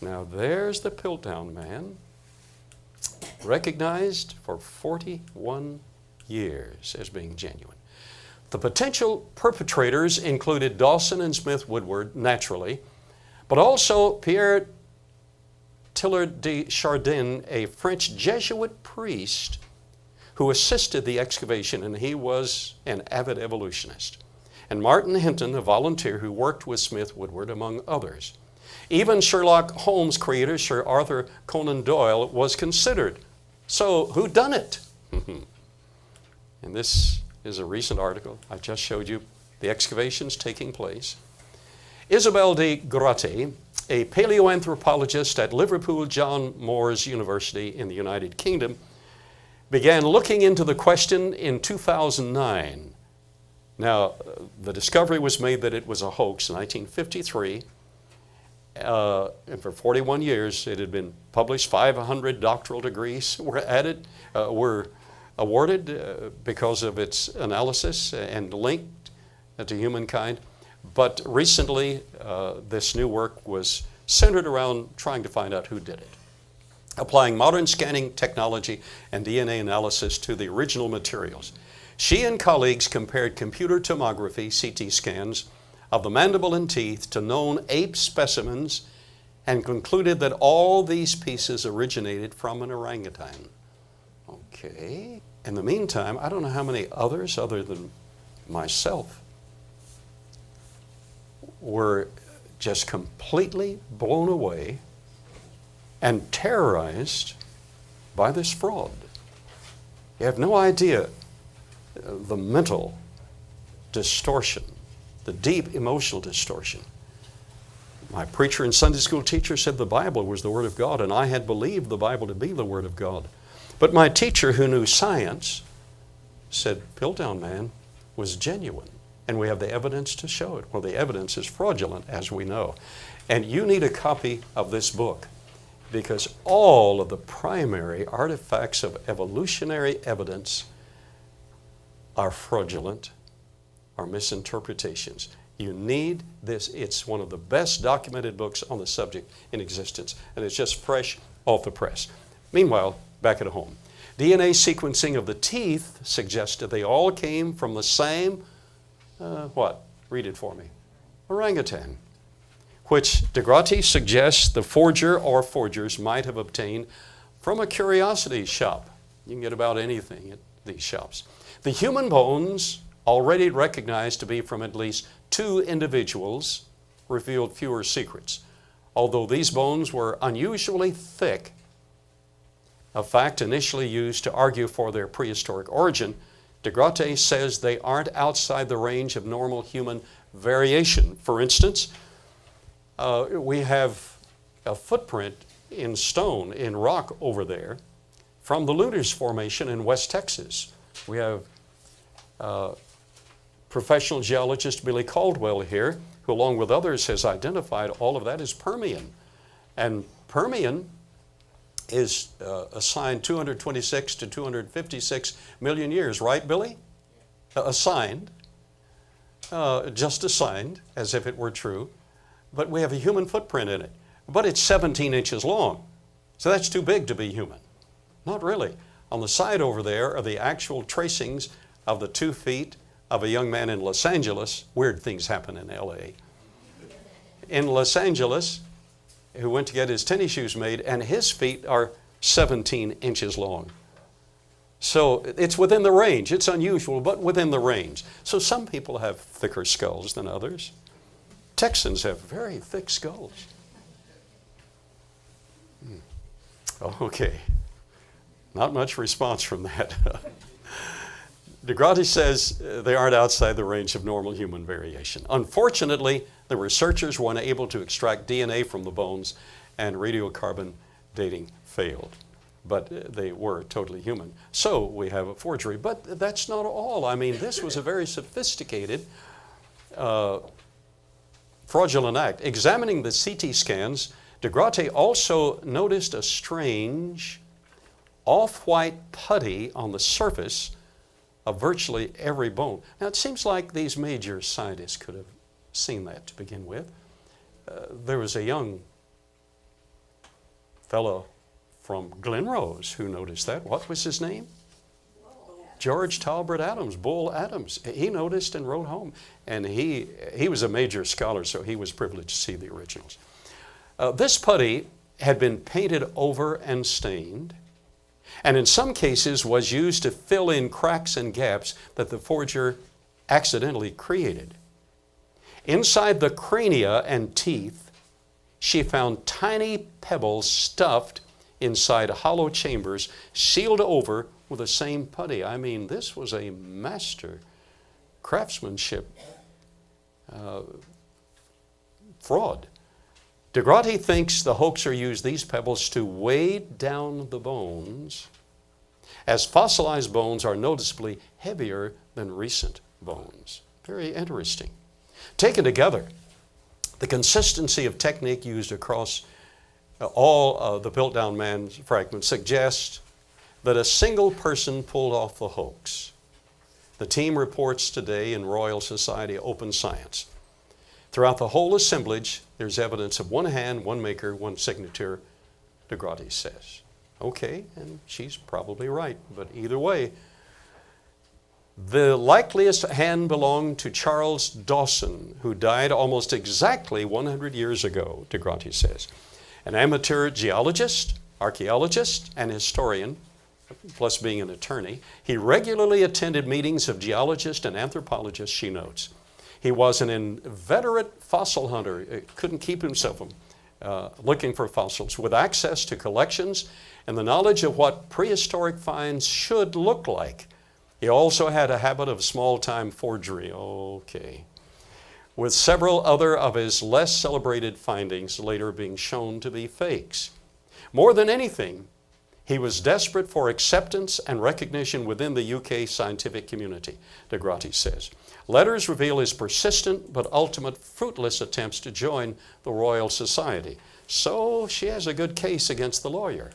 Now there's the Piltdown man, recognized for 41 years as being genuine. The potential perpetrators included Dawson and Smith Woodward, naturally, but also Pierre Teilhard de Chardin, a French Jesuit priest who assisted the excavation, and he was an avid evolutionist. And Martin Hinton, a volunteer who worked with Smith Woodward, among others. Even Sherlock Holmes creator Sir Arthur Conan Doyle was considered. So who done it? And this is a recent article. I just showed you the excavations taking place. Isabel de Grati, a paleoanthropologist at Liverpool John Moores University in the United Kingdom, began looking into the question in 2009. Now, the discovery was made that it was a hoax in 1953. And for 41 years, it had been published. 500 doctoral degrees were awarded because of its analysis and linked to humankind. But recently, this new work was centered around trying to find out who did it, applying modern scanning technology and DNA analysis to the original materials. She and colleagues compared computer tomography, CT scans, of the mandible and teeth to known ape specimens and concluded that all these pieces originated from an orangutan. Okay. In the meantime, I don't know how many others other than myself were just completely blown away and terrorized by this fraud. You have no idea the mental distortion, the deep emotional distortion. My preacher and Sunday school teacher said the Bible was the Word of God, and I had believed the Bible to be the Word of God. But my teacher, who knew science, said Piltdown man was genuine, and we have the evidence to show it. Well, the evidence is fraudulent, as we know. And you need a copy of this book, because all of the primary artifacts of evolutionary evidence are fraudulent, are misinterpretations. You need this. It's one of the best documented books on the subject in existence, and it's just fresh off the press. Meanwhile, back at home, DNA sequencing of the teeth suggested they all came from the same, what? Read it for me. Orangutan, which de Grati suggests the forger or forgers might have obtained from a curiosity shop. You can get about anything at these shops. The human bones, already recognized to be from at least 2 individuals, revealed fewer secrets. Although these bones were unusually thick, a fact initially used to argue for their prehistoric origin, de Grati says they aren't outside the range of normal human variation. For instance, we have a footprint in stone, in rock over there, from the Looters Formation in West Texas. We have professional geologist Billy Caldwell here, who along with others has identified all of that as Permian. And Permian is assigned 226 to 256 million years, right, Billy? Assigned, just assigned, as if it were true. But we have a human footprint in it. But it's 17 inches long. So that's too big to be human. Not really. On the side over there are the actual tracings of the 2 feet of a young man in Los Angeles. Weird things happen in LA. In Los Angeles, who went to get his tennis shoes made, and his feet are 17 inches long. So it's within the range. It's unusual, but within the range. So some people have thicker skulls than others. Texans have very thick skulls. Okay. Not much response from that. De Grati says they aren't outside the range of normal human variation. Unfortunately, the researchers were unable to extract DNA from the bones, and radiocarbon dating failed. But they were totally human. So we have a forgery. But that's not all. I mean, this was a very sophisticated fraudulent act. Examining the CT scans, de Grati also noticed a strange off-white putty on the surface of virtually every bone. Now, it seems like these major scientists could have seen that to begin with. There was a young fellow from Glen Rose who noticed that. What was his name? George Talbot Adams, Bull Adams. He noticed and wrote home. And he was a major scholar, so he was privileged to see the originals. This putty had been painted over and stained, and in some cases was used to fill in cracks and gaps that the forger accidentally created. Inside the crania and teeth, she found tiny pebbles stuffed inside hollow chambers, sealed over with the same putty. I mean, this was a master craftsmanship fraud. DeGrotty thinks the hoaxer used these pebbles to weigh down the bones, as fossilized bones are noticeably heavier than recent bones. Very interesting. Taken together, the consistency of technique used across all of the Piltdown Man fragments suggests that a single person pulled off the hoax. The team reports today in Royal Society Open Science. Throughout the whole assemblage, there's evidence of one hand, one maker, one signature, DeGrotty says. Okay, and she's probably right, but either way, the likeliest hand belonged to Charles Dawson, who died almost exactly 100 years ago, DeGrotty says. An amateur geologist, archaeologist, and historian, plus being an attorney, he regularly attended meetings of geologists and anthropologists, she notes. He was an inveterate fossil hunter, couldn't keep himself from looking for fossils, with access to collections and the knowledge of what prehistoric finds should look like. He also had a habit of small-time forgery, with several other of his less celebrated findings later being shown to be fakes. More than anything, he was desperate for acceptance and recognition within the UK scientific community, DeGrotty says. Letters reveal his persistent but ultimate fruitless attempts to join the Royal Society. So she has a good case against the lawyer.